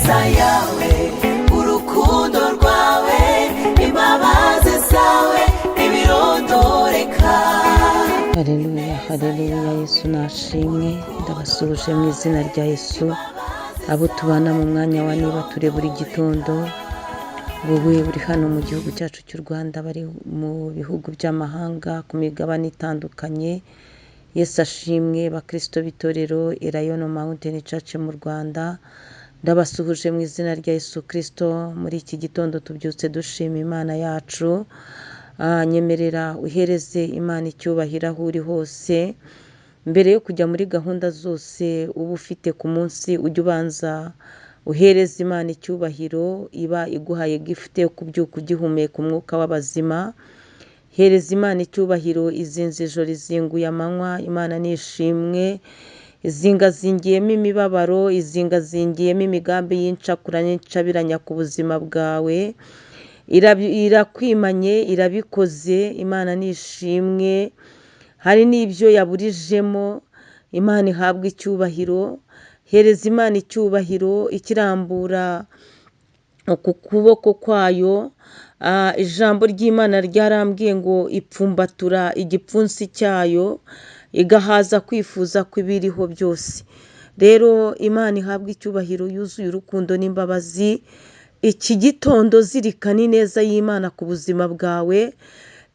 ineza yawe, urukundo rwawe, imbabazi zawe ntibirondoreka. Haleluya, haleluya. Yesu nashimwe. Ndabasuhuje mu izina rya Yesu. Abo tubana mu mwanya wa niba ture buri gitondo, wowe uri hano mu gihugu cyacu cy'u Rwanda, bari mu bihugu by'amahanga ku migabane itandukanye. Yesu ashimwe. Bakristo b'itorero Elayono Mountain Church mu Rwanda, ndabasuhuje mu izina rya Yesu Kristo. Muri iki gitondo tubyutse dushima Imana yacu. Nyemerera uhereze Imana icyubahiro aho uri hose. Mbere yo kujya muri gahunda zose uba ufite ku munsi, ujye ubanza uhereze Imana icyubahiro, iba iguhaye gift yo kubyuka ugihumeka umwuka w'abazima. Hereza Imana icyubahiro. Izinze ijoro izinguye amanywa, Imana nishimwe. Izingazingiyemo imibabaro, izingazingiyemo imigambi y'incakura n'incabiranya ku buzima bwawe. Irakwimanye, irabikoze, Imana nishimwe. Hari n'ibyo yaburijemo, Imana ihabwa icyubahiro. Hereza Imana icyubahiro. Ikirambura ku kuboko kwayo, ijambo ry'Imana ryarambwiye ngo ipfumbatura igipfunsi cyayo, igahaza kwifuza kw'ibiriho byose. Rero Imana ihabwa icyubahiro, yuzuye urukundo n'imbabazi. Iki gitondo zirikana ineza y'Imana ku buzima bwawe.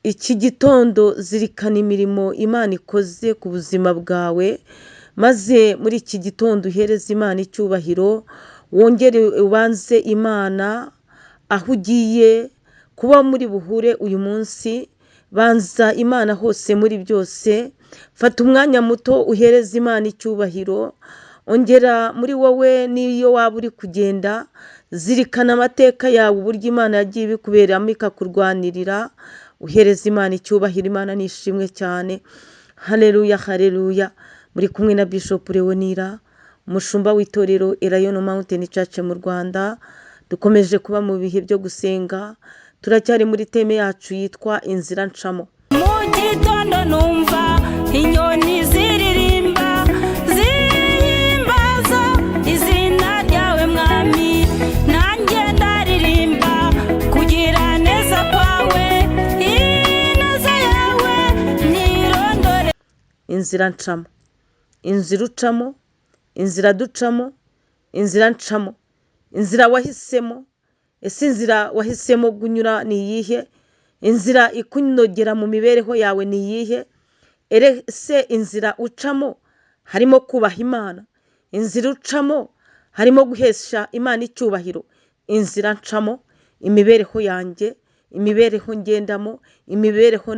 Iki gitondo zirikana imirimo Imana ikoze ku buzima bwawe, maze muri iki gitondo uhereze Imana icyubahiro. Wongere ubanze Imana aho ugiye kuba muri buhure uyu munsi. Banza Imana hose muri byose. Fata umwanya muto uhereze Imana icyubahiro. Ongera muri wowe n'iyo waba uri kugenda, zirikana amateka yawe, uburyo Imana yagiye ibikuberamo ikakurwanirira. Uhereza Imana icyubahiro. Imana nishimwe cyane. Haleluya, haleluya. Muri kumwe na Bishop Leonira, umushumba w'itorero Elayono Mountain Church mu Rwanda. Dukomeje kuba mu bihe byo gusenga. Turacyari muri teme yacu yitwa inzira ncamo. Mu gitondo numva inyoni ziririmba, zihimbaza izina ryawe mwami. Nanjye ndaririmba kugira neza kwawe, ineza yawe nirondore. Inzira ncamo, inzira ucamo, inzira ducamo, inzira ncamo, inzira wahisemo. Ese inzira wahisemo gunyura ni iyihe? Inzira ikunogera mu mibereho yawe ni iyihe? Ese inzira ucamo harimo kubaha Imana? Inzira ucamo harimo guhesha Imana icyubahiro? Inzira ncamo, imibereho yanjye, imibereho ngendamo, imibereho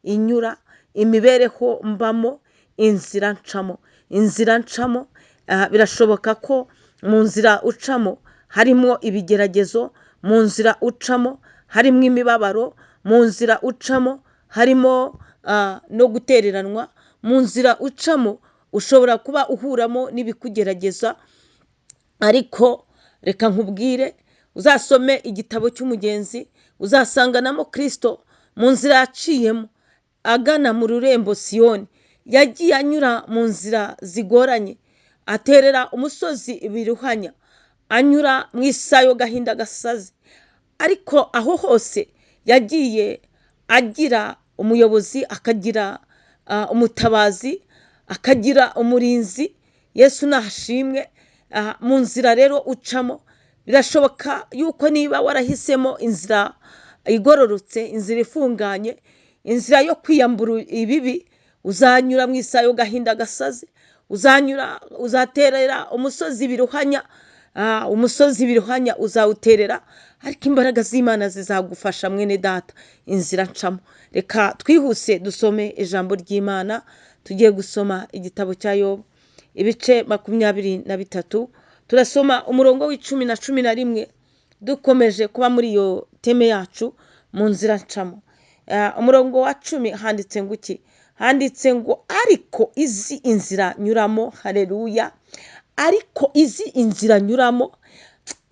inyura, imibereho mbamo, inzira ncamo. Inzira ncamo, birashoboka ko mu nzira ucamo harimo ibigeragezo, mu nzira ucamo harimo imibabaro, mu nzira ucamo harimo no gutereranwa, mu nzira ucamo ushobora kuba uhuramo n'ibikugerageza. Ariko reka nkubwire, uzasome igitabo cy'umugenzi, uzasanganamo Kristo mu nzira yaciyemo agana mu rurembo Siyoni. Yagiye anyura mu nzira zigoranye, aterera umusozi biruhanya, anyura mu isayo gahinda gasaze. Ariko aho hose yagiye agira umuyobozi, akagira umutabazi, akagira umurinzi. Yesu nashimwe. Mu nzira rero ucamo, birashoboka yuko niba warahisemo inzira igororotse, inzira ifunganye, inzira yo kwiyambura ibibi, uzanyura mu isayo gahinda gasaze, uzaterera umusozi biruhanya. Umusozi biruhanya uzawuterera, ariko imbaraga z'Imana zizagufasha mwene data. Inzira ncamo. Reka twihuse dusome ijambo ry'Imana. Tugiye gusoma igitabo cya Yobu, ibice 23. Turasoma umurongo w'icumi na 11, dukomeje kuba muri iyo teme yacu mu nzira ncamo. Umurongo wa 10 handitse ngo iki? Handitse ngo ariko izi inzira nyuramo. Haleluya. Ariko izi inzira nyuramo.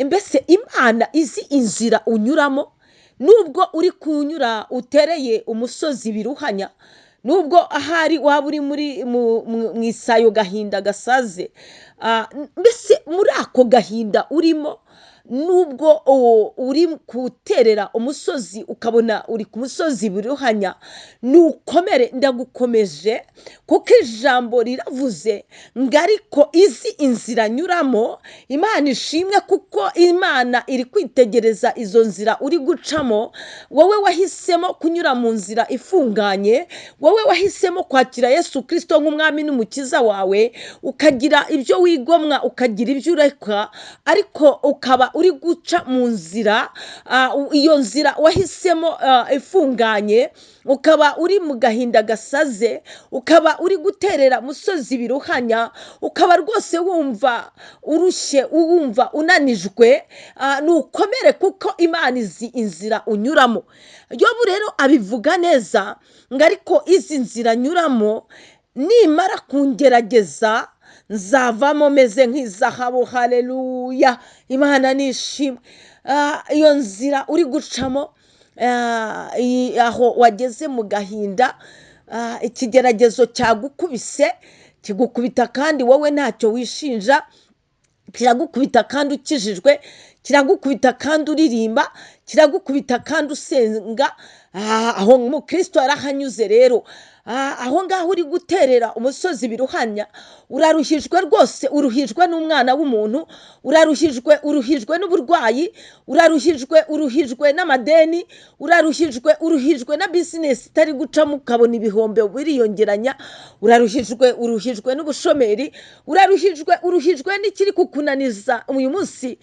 Mbese Imana izi inzira unyuramo, nubwo uri kunyura utereye umusozi biruhanya, nubwo ahari waba uri mu isayo gahinda gasaze, mbese muri ako gahinda urimo, nubwo uri guterera umusozi ukabona uri ku musozi biruhanya, nukomere, ndagukomeje, kuko ijambo riravuze ngo ariko izi inzira nyuramo. Imana ishimwe, kuko Imana iri kwitegereza izo nzira uri gucamo. Wowe wahisemo kunyura mu nzira ifunganye, wowe wahisemo kwakira Yesu Kristo nk'umwami n'umukiza wawe, ukagira ibyo wigomwa, ukagira ibyo ureka, ariko ukaba uri guca mu nzira, iyo nzira wahisemo ifunganye, ukaba uri mu gahinda gasaze, ukaba uri guterera musozi biruhanya, ukaba rwose wumva urushye, wumva unanijwe, nukomere, kuko Imana izi inzira unyuramo. Yobu rero abivuga neza ngo ariko izi nzira nyuramo nimara kungerageza nzavamo meze nk'izahabu. Haleluya, Imana nishimwe. Iyo nzira uri gucamo, aho wageze mu gahinda, ikigeragezo cyagukubise, kigukubita kandi wowe ntacyo wishinja, kiragukubita kandi ukijijwe, kiragukubita kandi uririmba, kiragukubita kandi usenga. Aho mu Kristo yarahanyuze rero. Aho ngaho uri guterera umusozi biruhanya, uraruhijwe rwose, uruhijwe n'umwana w'umuntu, uruhijwe n'uburwayi, uruhijwe n'amadeni, uruhijwe na bizinesi itari gucamo ukabona ibihombe biriyongeranya, uruhijwe n'ubushomeri, uruhijwe n'ikiri kukunaniza uyu munsi,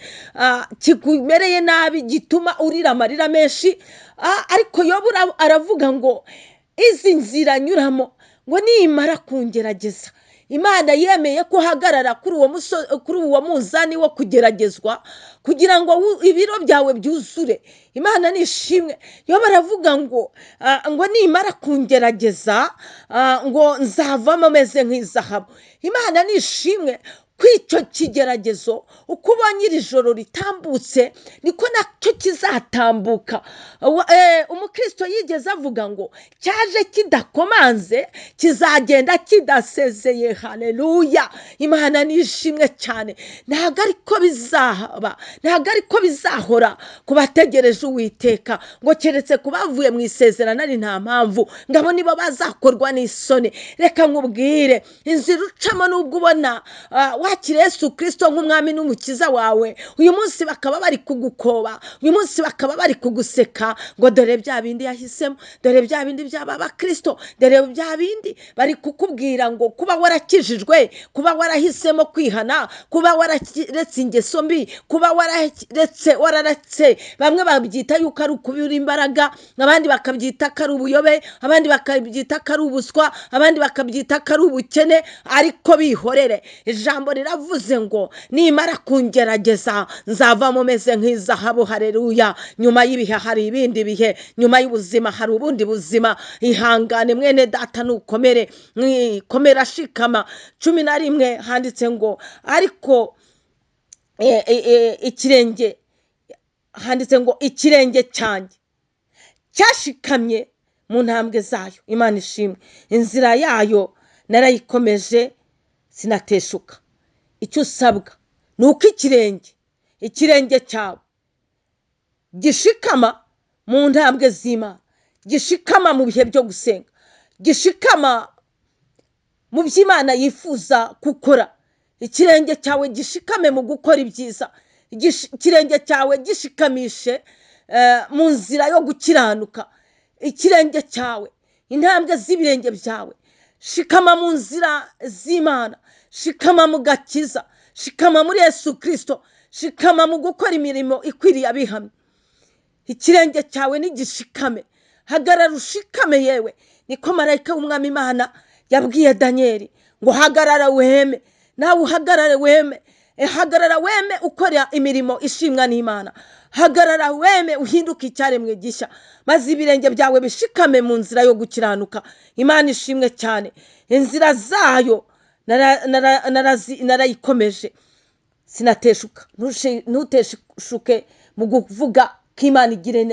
kikumereye nabi, gituma urira amarira menshi. Ariko Yobu aravuga ngo izi nzira nyuramo, ngo nimara kungerageza. Imana yemeye ko uhagarara kuri uwo munzani wo kugeragezwa, kugira ngo ibiro byawe byuzure. Imana nishimwe. Yobu aravuga ngo nimara kungerageza, ngo nzavamo meze nk'izahabu. Imana nishimwe. Kw'icyo kigeragezo, uko ubonye iri joro ritambutse, niko nacyo kizatambuka. Umukristo yigeze avuga ngo cyaje kidakomanze kizagenda kidasezeye. Haleluya, Imana nishimwe cyane. Ntabwo ariko bizahaba, ntabwo ariko bizahora ku bategereje Uwiteka, ngo keretse ku bavuye mu isezerano ari nta mpamvu, ngabo nibo bazakorwa n'isoni. Reka nkubwire, inzira ucamo nubwo ubona wakira Yesu Kristo nk'umwami n'umukiza wawe, uyu munsi bakaba bari kugukoba, uyu munsi bakaba bari kuguseka, ngo dore bya bindi yahisemo, dore bya bindi by'aba Kristo, dore bya bindi bari kukubwira ngo kuba warakijijwe, kuba warahisemo kwihana, kuba wararetse ingeso mbi, kuba wararetse, bamwe babyita yuko ari ukubura imbaraga, abandi bakabyita ko ari ubuyobe, abandi bakabyita ko ari ubuswa, abandi bakabyita ko ari ubukene. Ariko bihorere, ijambo riravuze ngo nimara kungerageza nzavamo meze nk'izahabu. Haleluya. Nyuma y'ibihe hari ibindi bihe, nyuma y'ubuzima hari ubundi buzima. Ihangane mwene data, nukomere, komera shikama. 11 handitse ngo ariko ikirenge, handitse ngo ikirenge cyanjye cyashikamye mu ntambwe zayo. Imana ishimwe. Inzira yayo narayikomeje sinateshuka. Icyo usabwa ni uko ikirenge cyawe gishikama mu ntambwe z'Imana, gishikama mu bihe byo gusenga, gishikama mu by'Imana yifuza gukora. Ikirenge cyawe gishikame mu gukora ibyiza, ikirenge cyawe gishikamishe mu nzira yo gukiranuka. Ikirenge cyawe, intambwe z'ibirenge byawe, shikama mu nzira z'Imana, shikama mu gakiza, shikama muri Yesu Kristo, shikama mu gukora imirimo ikwiriye abihamye. Ikirenge cyawe nigishikame, hagarara ushikame. Yewe niko marayika w'umwami Imana yabwiye Danieli ngo hagarara weme. Nawe uhagarare weme, hagarara weme ukora imirimo ishimwa n'Imana. Hagarara weme uhinduka icyaremwe gishya, maze ibirenge byawe bishikame mu nzira yo gukiranuka. Imana ishimwe cyane. Inzira zayo narayikomeje sinateshuka. Ntuteshuke mu kuvuga ko Imana igire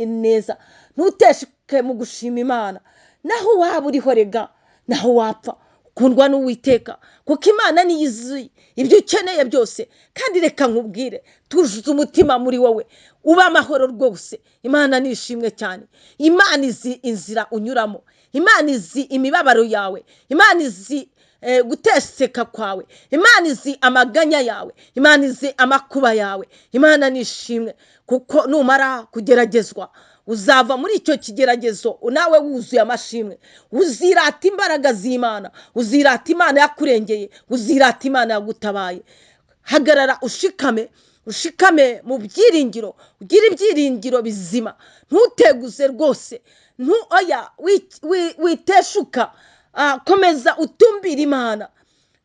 neza, ntuteshuke mu gushima Imana. naho waba uriho rega naho wapfa ukundwa n'Uwiteka kuko Imana niyo izi ibyo ukeneye byose. Kandi reka nkubwire, tujuze umutima muri wowe uba amahoro rwose. Imana nishimwe cyane. Imana izi inzira unyuramo, Imana izi imibabaro yawe, Imana izi guteseka kwawe, Imana izi amaganya yawe, Imana izi amakuba yawe. Imana nishimwe kuko numara kugeragezwa uzava muri icyo kigeragezo nawe wuzuye amashimwe. Uzirata imbaraga z'Imana, uzirata Imana yakurengeye, uzirata Imana yagutabaye. Hagarara ushikame mu byiringiro, ugira ibyiringiro bizima, ntuteguze rwose, witeshuka. Komeza utumbira Imana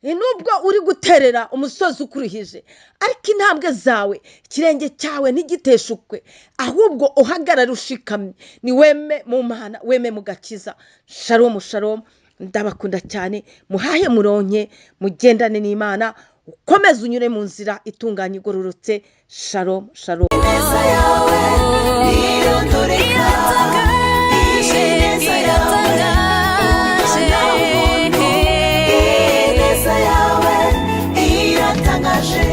nubwo uri guterera umusozi ukuruhije, ariko intambwe zawe, ikirenge cyawe ntigiteshukwe, ahubwo uhagarara ushikamye. Ni weme mu Mana, weme mu gakiza. Shalom shalom, ndabakunda cyane. Muhahe muronke, mugendane n'Imana, ukomeze unyure mu nzira itunganye igororotse. Shalom shalom.